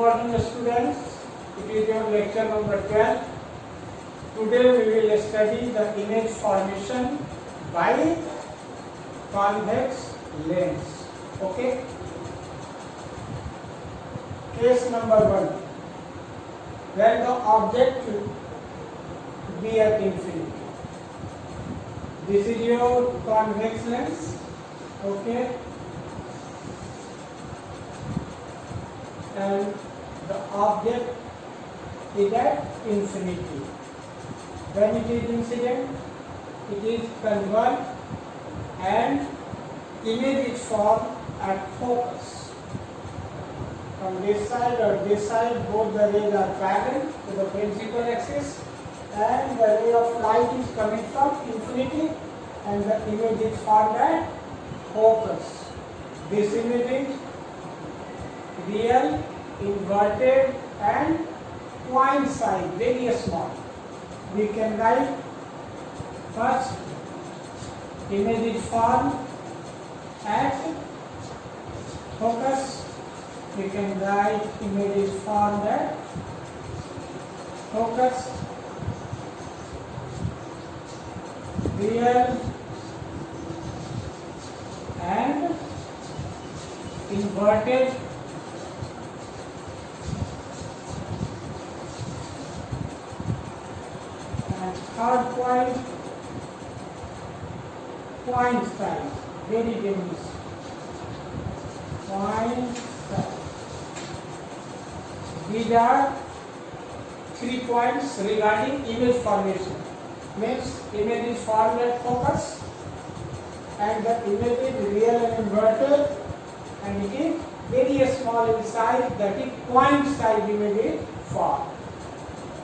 morning, students. It is your lecture number 12. Today we will study the image formation by convex lens. Okay. Case number 1. When the object be at infinity. This is your convex lens. Okay. And the object is at infinity. When it is incident, it is converged and image is formed at focus. From this side or this side, both the rays are parallel to the principal axis, and the ray of light is coming from infinity, and the image is formed at focus. This image is real, inverted and point size, very small. We can write first image is formed at focus. We can write image is formed at focus, real and inverted and third point size, very dangerous, point size. These are 3 points regarding image formation. Means image is formed at focus and the image is real and inverted and it is very small in size, that is point size image is formed.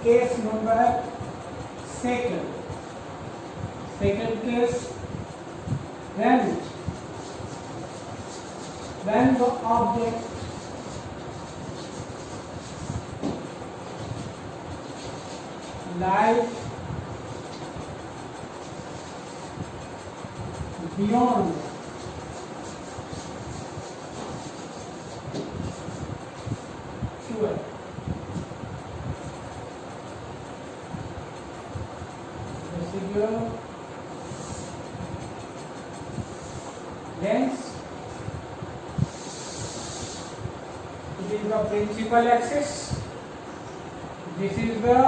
Case number second case, when the object lies beyond fuel. This is your lens. It is the principal axis. This is the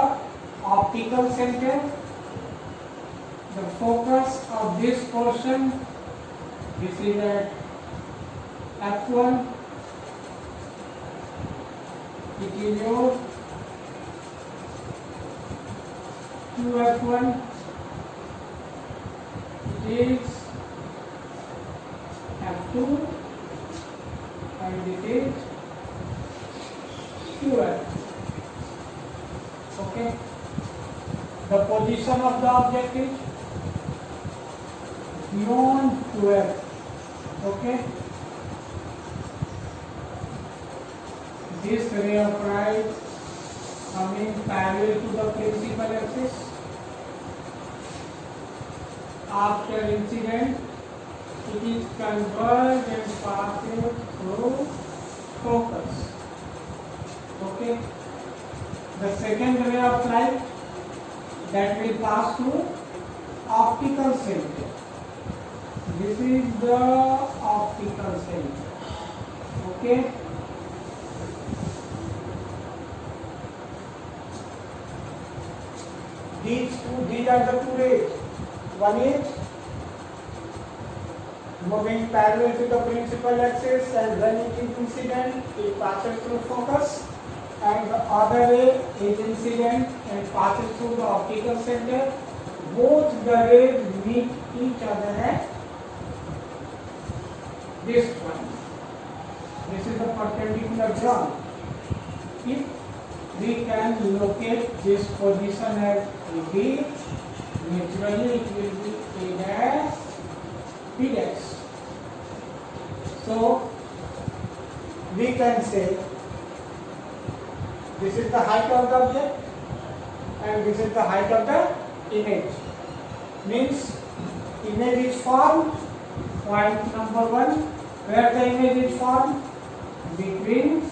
optical center. The focus of this portion, this is at f1. It is your 2f1. It is f2 and it is 2f. Okay. The position of the object is beyond 12. Okay. This ray of light coming parallel to the principal axis. After incident, it is converged and passes through focus. Okay. The second ray of light that will pass through optical center. This is the optical center. Okay. These are the two rays. One is moving parallel to the principal axis, and when it is incident, it passes through focus, and the other ray is incident and passes through the optical center. Both the rays meet each other at this point. This is the perpendicular ground. If we can locate this position as B, naturally it will be A dash B dash. So we can say this is the height of the object and this is the height of the image. Means image is formed, point number 1, where the image is formed between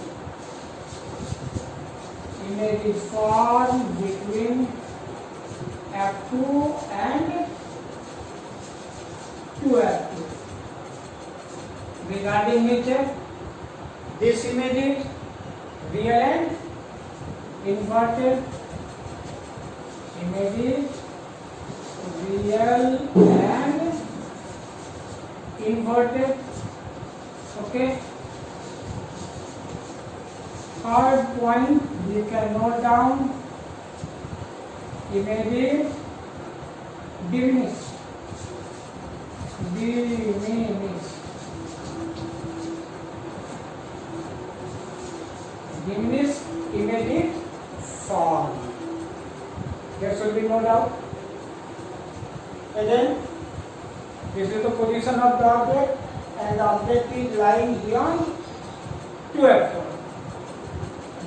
image is formed between F2 and 2F2. Regarding nature, this image is real and inverted. Image is real and inverted. Okay. Third point we can note down, image is diminished. Diminished image is formed. There should be no doubt. And then this is the position of the object, and the object is lying beyond 2F1.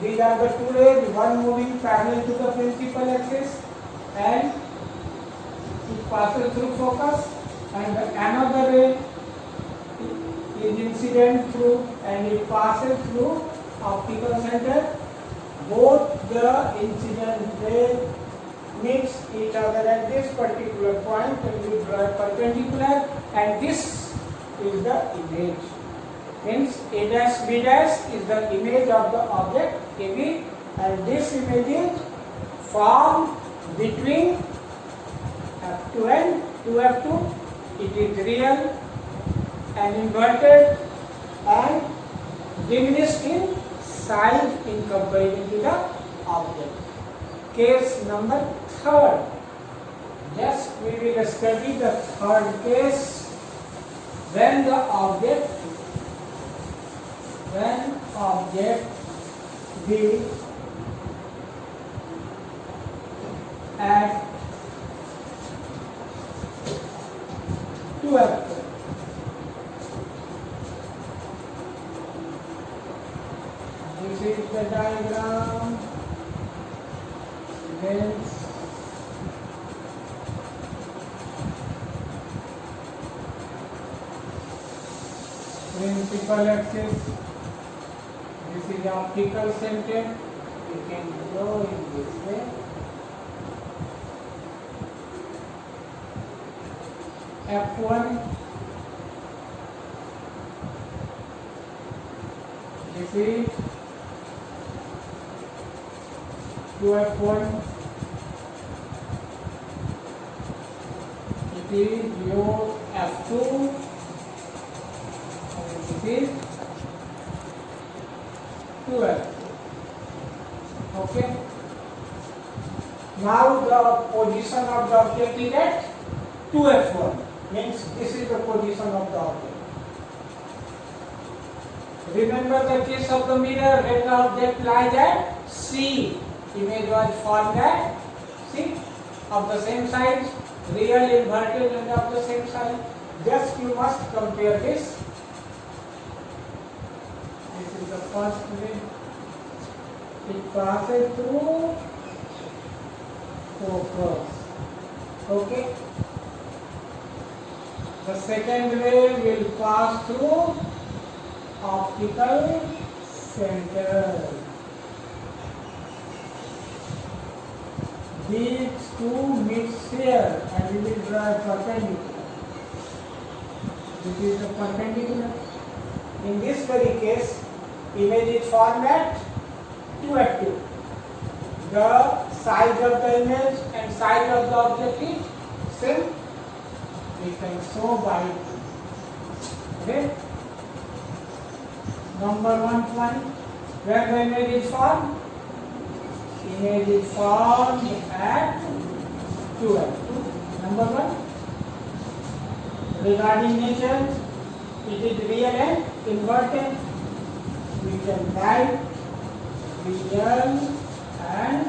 These are the two rays, one moving parallel to the principal axis and it passes through focus, and another ray is incident through and it passes through optical center. Both the incident rays meets each other at this particular point and we draw perpendicular, and this is the image. Means A dash B dash is the image of the object AB, and this image is formed between F2 and 2F2. It is real and inverted and diminished in size in comparison to the object. Case number third. Yes, we will study the third case when the object be at 2F2. This is the diagram. Hence, principal axis. This is optical center. You can draw in this way. F1. This is 2F1. It is your F2. And it is 2F2. Okay. Now the position of the object is at 2F1. Means this is the position of the object. Remember the case of the mirror when the object lies at C. Image was formed at C of the same size, real, inverted, and of the same size. Just you must compare this. This is the first ray. It passes through focus. Okay. The second ray will pass through optical center. These two meet here and we will draw a perpendicular. This is the perpendicular. In this very case, image is formed at 2F2. The size of the image and size of the object is same. We can show by okay. Number 1 point, where the image is formed. Image is formed at 2F2. Number 1. Regarding nature, it is real and inverted. We can write real and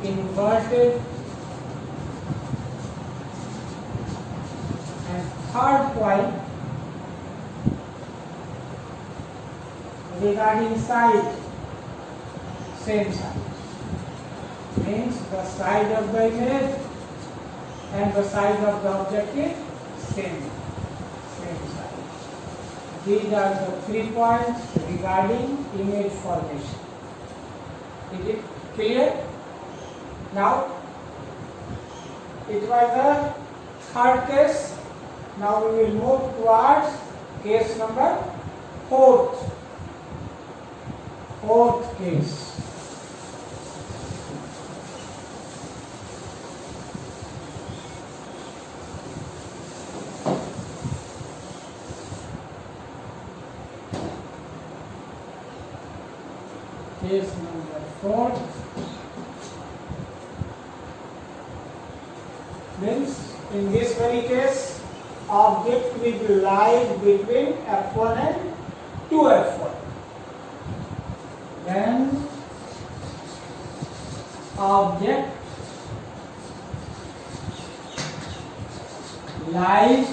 inverted. And third point, regarding size, same size. Means the size of the image and the size of the object is same size. These are the 3 points regarding image formation. Is it clear? Now, it was the third case. Now we will move towards case number fourth. Fourth case. Case number 4 means in this very case object will lie between F1 and 2F1. Then object lies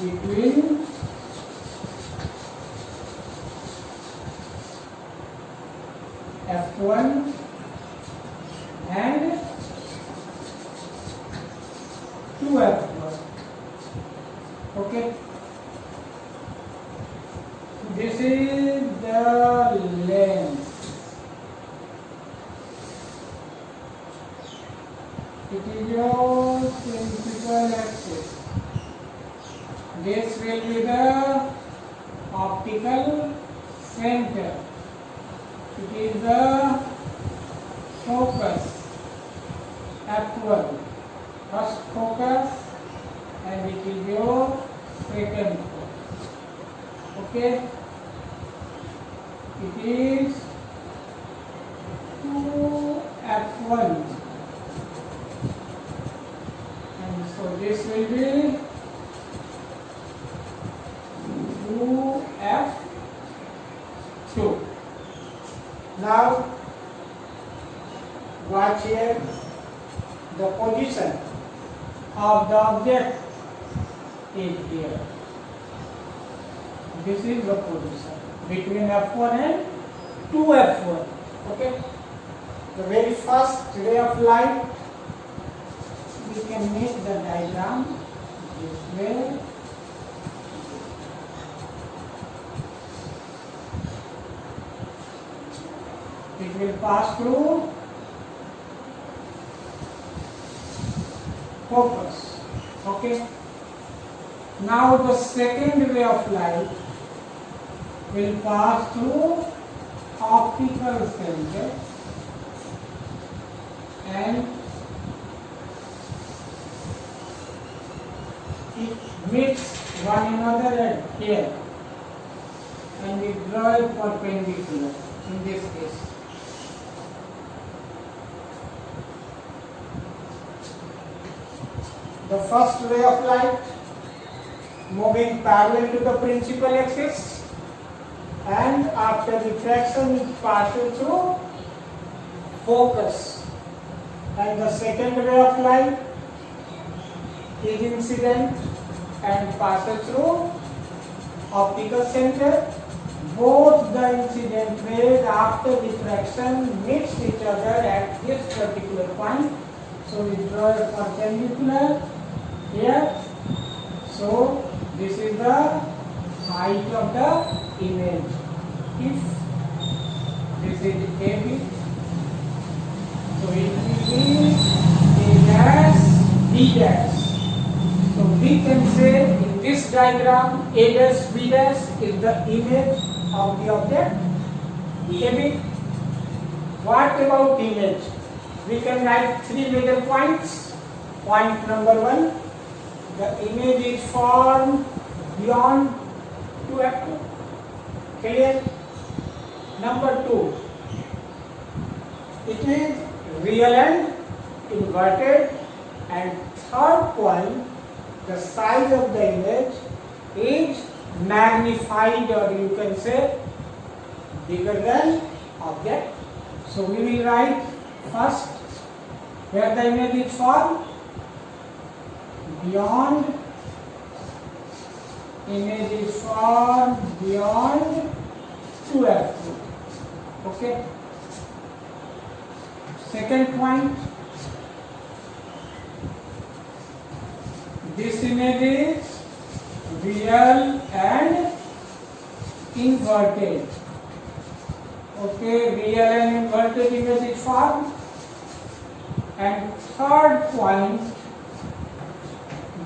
between F1 and 2F1. Okay. This is the length. It is your principal axis. This will be the optical center. It is the focus, F1, first focus, and it is your second focus. Okay, it is 2F1, and so this will be 2F2. Now, watch here the position of the object is here. This is the position between F1 and 2F1. Okay. The very first ray of light, we can make the diagram this way. It will pass through focus. Okay. Now the second ray of light will pass through optical center and it meets one another at here, and we draw it perpendicular in this case. The first ray of light moving parallel to the principal axis, and after refraction it passes through focus, and the second ray of light is incident and passes through optical center. Both the incident rays after refraction meets each other at this particular point. So we draw a perpendicular here. So this is the height of the image. If this is AB, so it will be A dash B dash. So we can say in this diagram A dash B dash is the image of the object AB. What about image? We can write three major points. Point number 1, the image is formed beyond 2F2. Clear? Number 2, it is real and inverted. And third point, the size of the image is magnified, or you can say bigger than object. So we will write first where the image is formed, beyond, image is formed beyond 2F2. Okay. Second point, this image is real and inverted. Okay, real and inverted image is formed. And third point,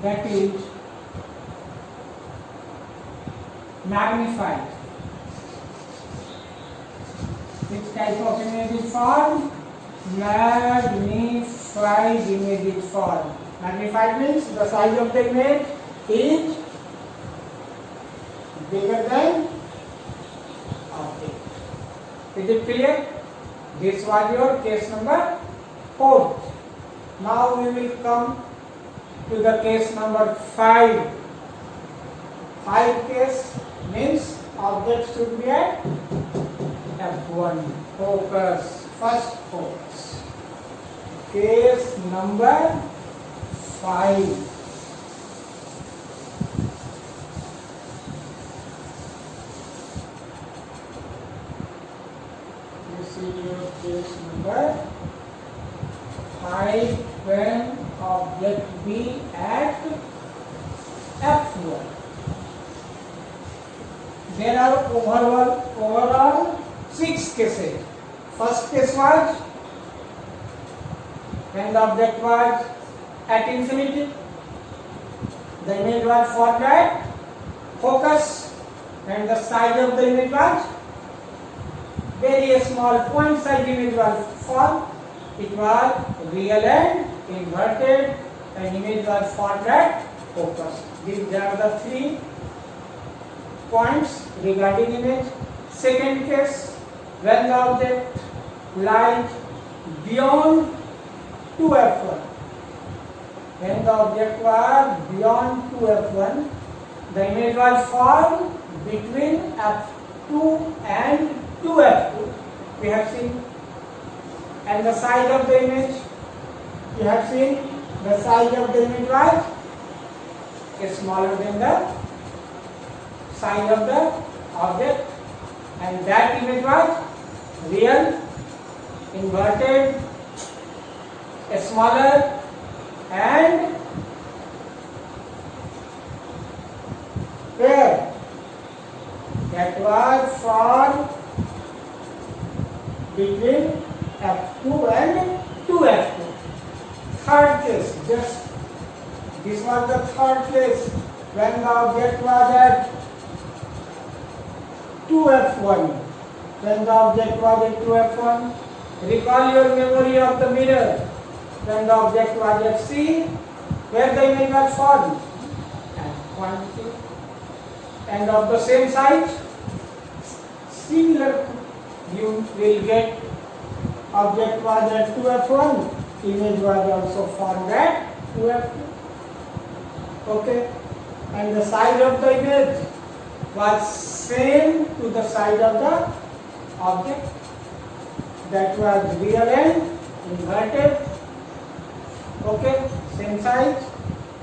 that is magnified. Which type of image is formed? Magnified image is formed. Magnified means the size of the image is bigger than object. Is it clear? This was your case number 4. Now we will come to the case number 5. 5 case means object should be at F1. Focus. First focus. Case number 5. This is your case number 5 when object B at F1. There are overall 6 cases. First case was when the object was at infinity. The image was formed at focus and the size of the image was very small, point size image was formed. It was real and inverted and image was formed at focus. These are the 3 points regarding image. Second case, when the object lies beyond 2f1. When the object was beyond 2f1, the image was formed between f2 and 2f2. We have seen. And the size of the image, you have seen the size of the image was smaller than the size of the object, and that image was real, inverted, smaller, and where that was formed between f2 and 2f2. Third case, this was the third case when the object was at 2f1. When the object was at 2f1, recall your memory of the mirror. When the object was at C, where the image was formed, and quantity, and of the same size, similar you will get. Object was at 2f1, image was also formed at 2f2. Okay, and the size of the image was same to the size of the object. That was real and inverted. Okay, same size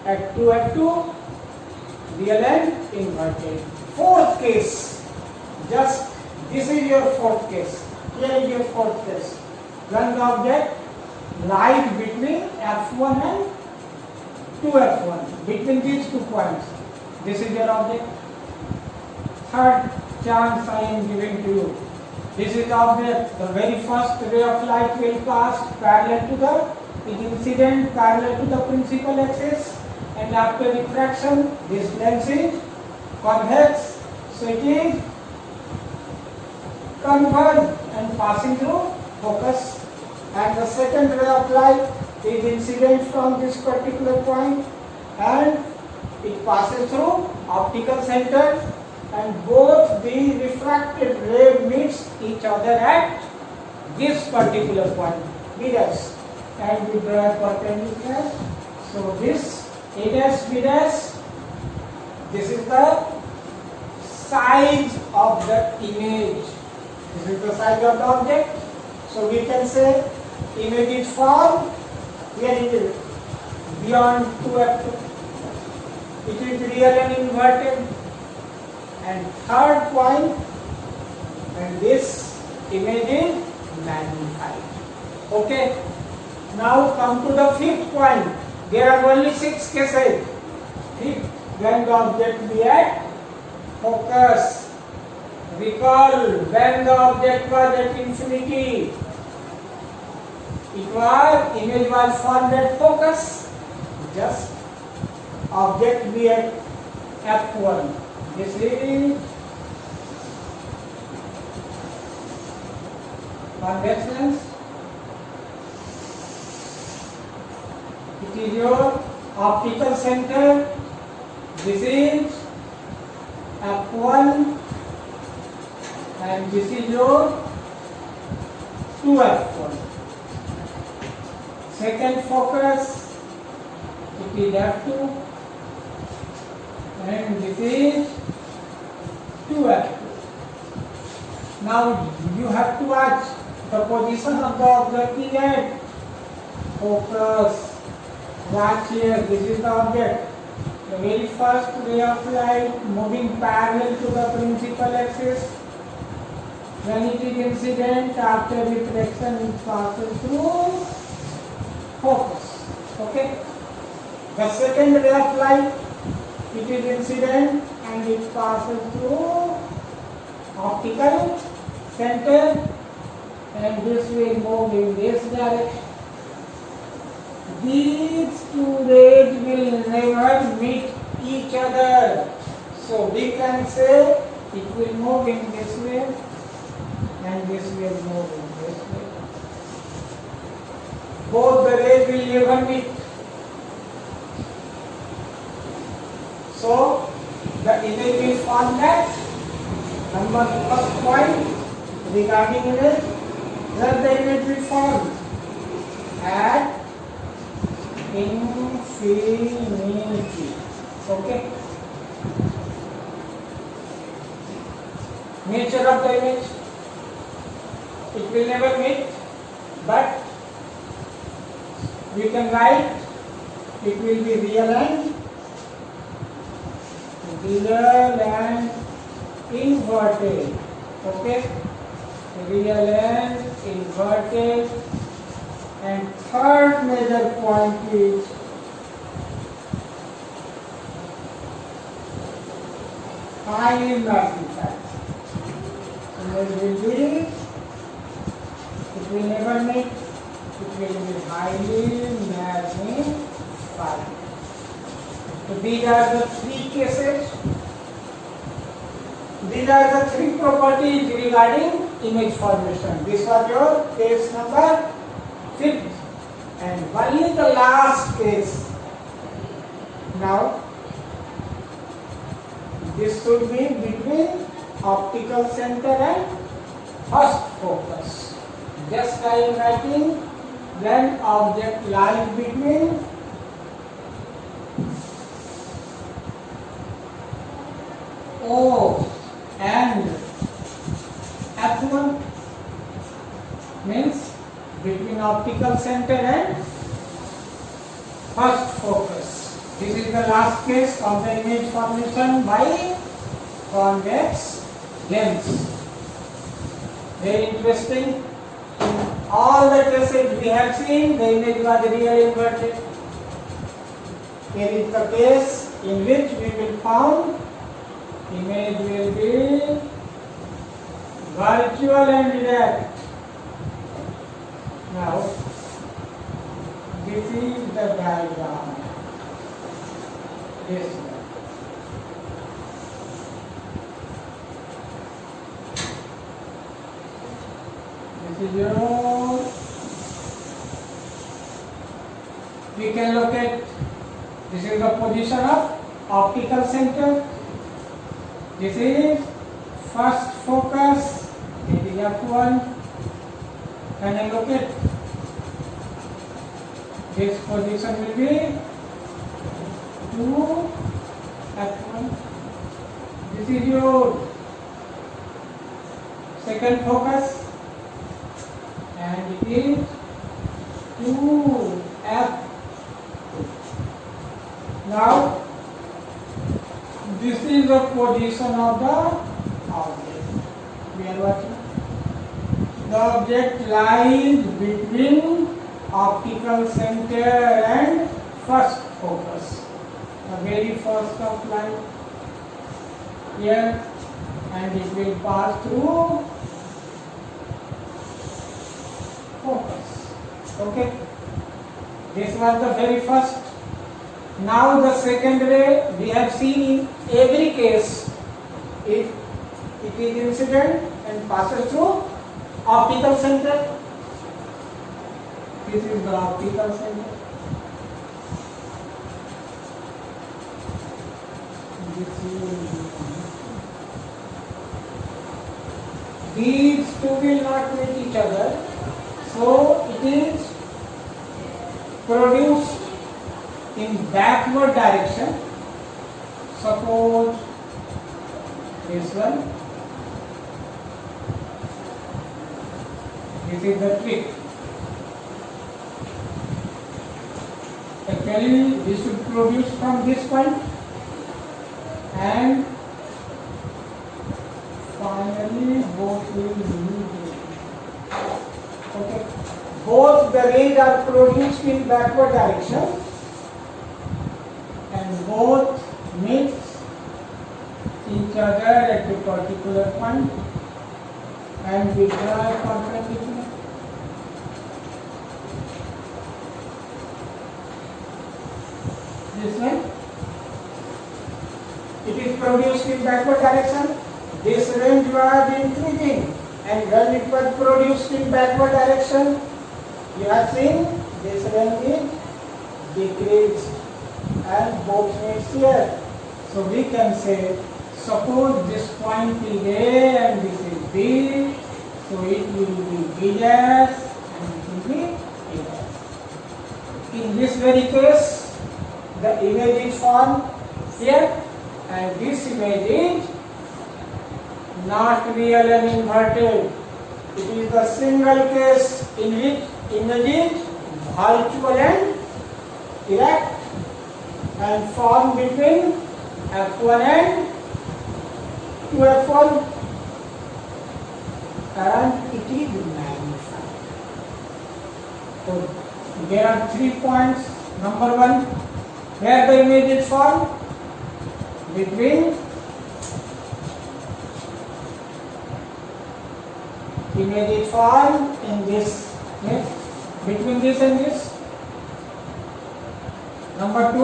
at 2f2, real and inverted. Fourth case, just this is your fourth case. Here is your fourth case. When the object lies between f1 and 2f1, between these 2 points. This is your object. Third chance I am giving to you. This is the object. The very first ray of light will pass parallel to the incident, parallel to the principal axis, and after refraction, this lens is convex. So it is converged and passing through focus. And the second ray of light is incident from this particular point and it passes through optical center, and both the refracted ray meets each other at this particular point, B dash, and we draw a perpendicular. So this A dash, B dash, this is the size of the image. This is the size of the object. So we can say image is formed where it is beyond 2f2. It is real and inverted. And third point, and this image is magnified. Okay. Now come to the fifth point. There are only 6 cases. Fifth, when the object be at focus. Recall when the object was at infinity. Image was formed at focus. Just object be at f1. This is convex lens. It is your optical center. This is f1 and this is your 2f1. Second focus, it is f2 and this is 2f2. Now you have to watch the position of the object is at focus. Watch here, this is the object. The very first ray of light moving parallel to the principal axis. When it is incident, after reflection it passes through focus. Okay. The second ray of light, it is incident and it passes through optical center and this will move in this direction. These two rays will never meet each other. So we can say it will move in this way and this will move in this way. Both the rays will never meet. So the image is on that. Number first point regarding image, where the image will form at infinity. Okay. Nature of the image, it will never meet, but we can write it will be real and inverted. Okay, real and inverted. And third major point is highly magnified. Image will be, it will never meet, it will be highly magnified. So these are the three cases. These are the three properties regarding image formation. This was your case number 5th and only the last case. Now this should be between optical center and first focus. Just I am writing when object lies between O and F1 means between optical center and first focus. This is the last case of the image formation by convex lens. Very interesting. In all the cases we have seen, the image was real inverted. Here is the case in which we will found image will be virtual and direct. Now, this is the diagram. This one. This is your. We can locate. This is the position of optical center. This is first focus. This is F1. Can I locate? This position will be 2 F1. This is your second focus and it is 2 F. Now this is the position of the object. We are watching. The object lies between optical center and first focus. The very first of light. Here and it will pass through focus. Okay, this was the very first. Now the second ray, we have seen in every case, if it is incident and passes through optical center. This is the optical center. These two will not meet each other, so it is produced in backward direction. Suppose this one. This is the trick. Actually, we should produce from this point and finally both will meet. Okay. Both the rays are produced in backward direction and both meet each other at a particular point and we draw a perpendicular. This one, it is produced in backward direction. This range was increasing, and when it was produced in backward direction, you have seen this range is decreased and both meet here. So we can say, suppose this point is A and this is B, so it will be B dash and it will be A dash. In this very case, the image is formed here and this image is not real and inverted. It is the single case in which image is virtual and erect and formed between F1 and 2F1 and it is magnified. So there are 3 points. Number 1, where the image is formed between image is formed in this, yes, between this and this. Number 2,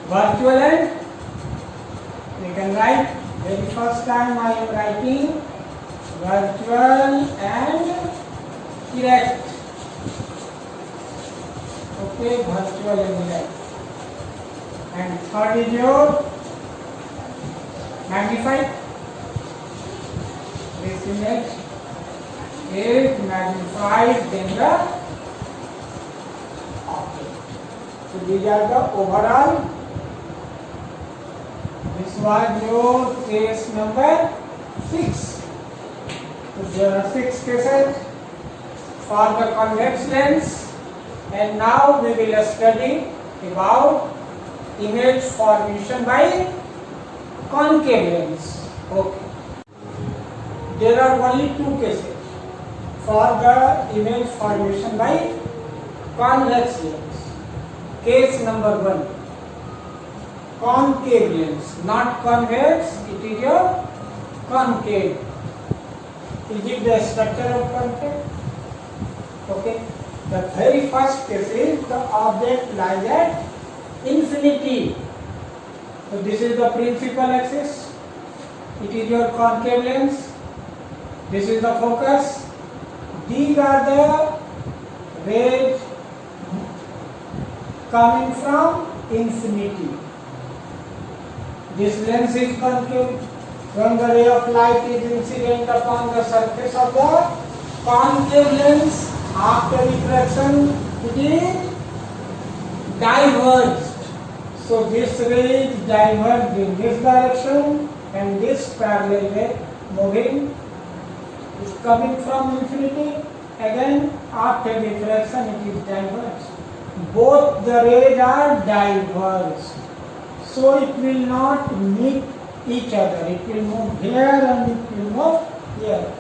virtual and, we can write, very first time I am writing virtual and erect. Okay, virtual and erect. And third is your magnified. This image is magnified in the object. So these are the overall. This was your case number 6. So there are 6 cases for the convex lens, and now we will study about image formation by concave lens. Okay. There are only 2 cases for the image formation by convex lens. Case number 1, concave lens, not convex, it is your concave. Is it the structure of concave? Okay. The very first case is the object lies at infinity. So this is the principal axis. It is your concave lens. This is the focus. These are the rays coming from infinity. This lens is concave. When the ray of light is incident upon the surface of the concave lens, after refraction, it is diverged. So this ray is diverged in this direction and this parallel ray moving is coming from infinity. Again, after refraction, it is diverged. Both the rays are diverged. So it will not meet each other. It will move here and it will move here.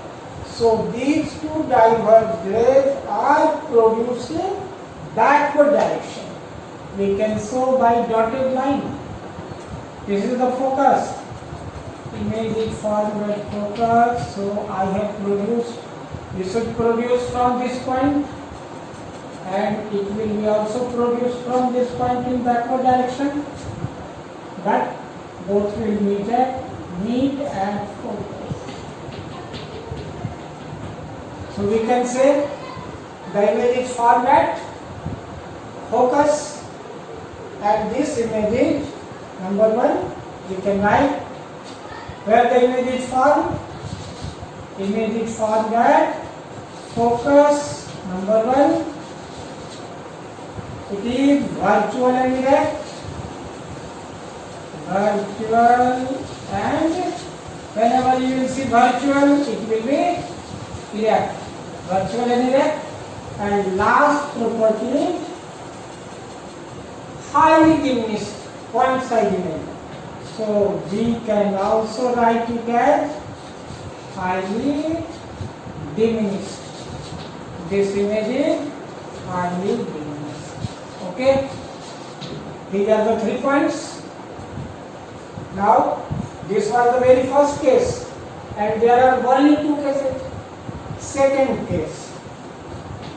So these two diverged rays are producing backward direction. We can show by dotted line. This is the focus. image is forward focus, so I have produced, we should produce from this point, and it will be also produced from this point in backward direction, but both will meet at focus. So we can say the image is forward focus, and this image is number 1. You can write where the image is formed. Image is forward focus, number 1. It is virtual and erect. Virtual, and whenever you will see virtual, it will be erect. Virtual and erect. And last property, highly diminished point size image. So we can also write it as highly diminished. This image is highly diminished. Okay, these are the 3 points. Now this was the very first case, and there are only 2 cases. Second case,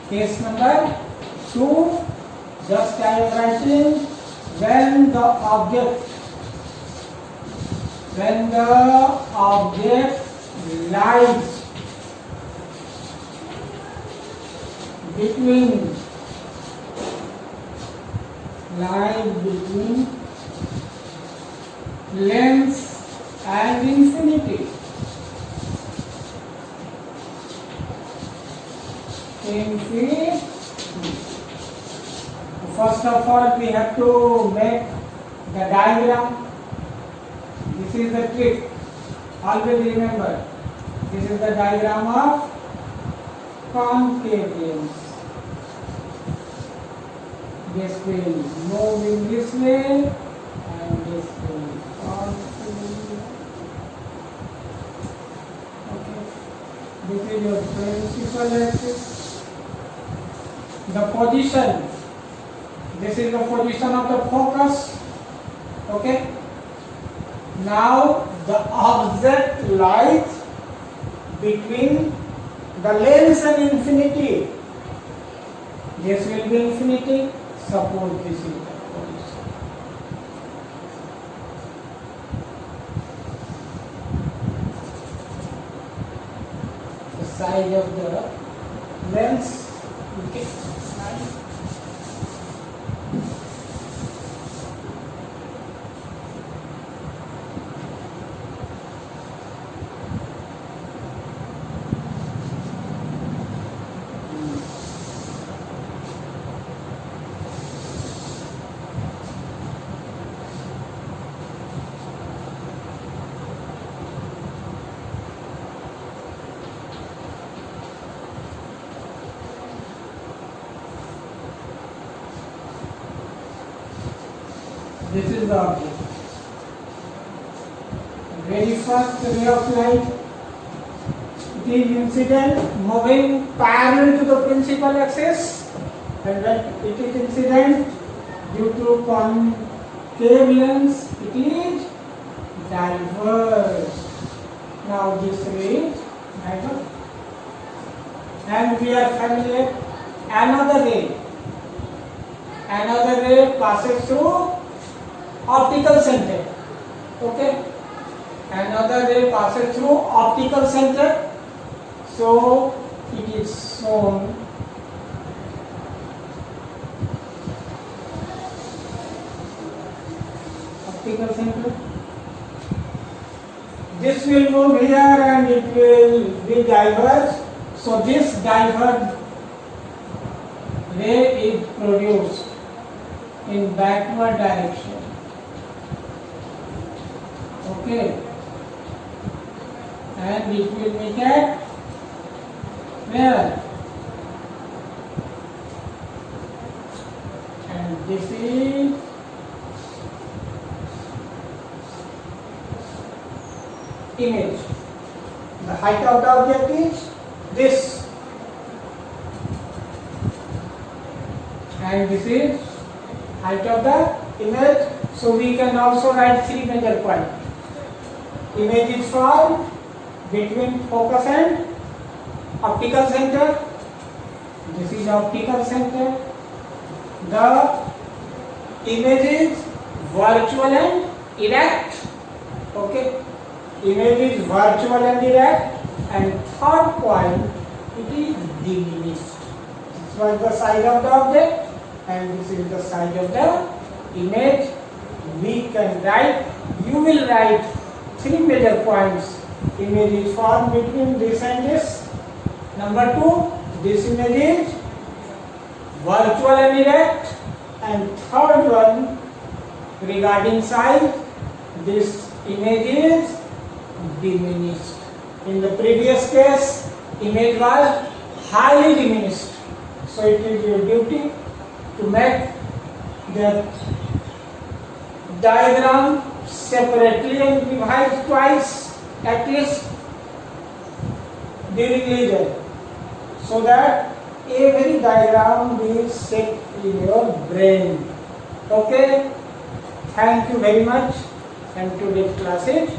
case number 2, just I am writing when the object lies between length and infinity. First of all, we have to make the diagram. This is the trick. Always remember, this is the diagram of concave lens. This will move in this way, and this will also. Okay. This is your principal axis. The position. This is the position of the focus. Okay. Now the object lies between the lens and infinity. This will be infinity. Suppose this is the position. The size of the lens. Okay. This is the object. Very first ray of light, it is incident moving parallel to the principal axis, and when it is incident due to concave lens, it is diverged. Now this ray is diverged, and we are familiar. Another ray passes through optical center. Okay, another ray passes through optical center, so it is shown optical center. This will move here and it will be diverged. So this diverged ray is produced in backward direction. Okay, and it will meet at where? And this is image. The height of the object is this, and this is height of the image. So we can also write 3 major points. image is formed between focus and optical center. This is optical center. The image is virtual and erect. Okay, image is virtual and erect. And third point, it is diminished. This was the size of the object, and this is the size of the image. We can write, you will write three major points. Image is formed between this and this. Number two, this image is virtual and erect. And third one, regarding size, this image is diminished. In the previous case, image was highly diminished. So it is your duty to make the diagram separately and revise twice at least during leisure, so that every diagram will sit in your brain. Okay, thank you very much, and today's class is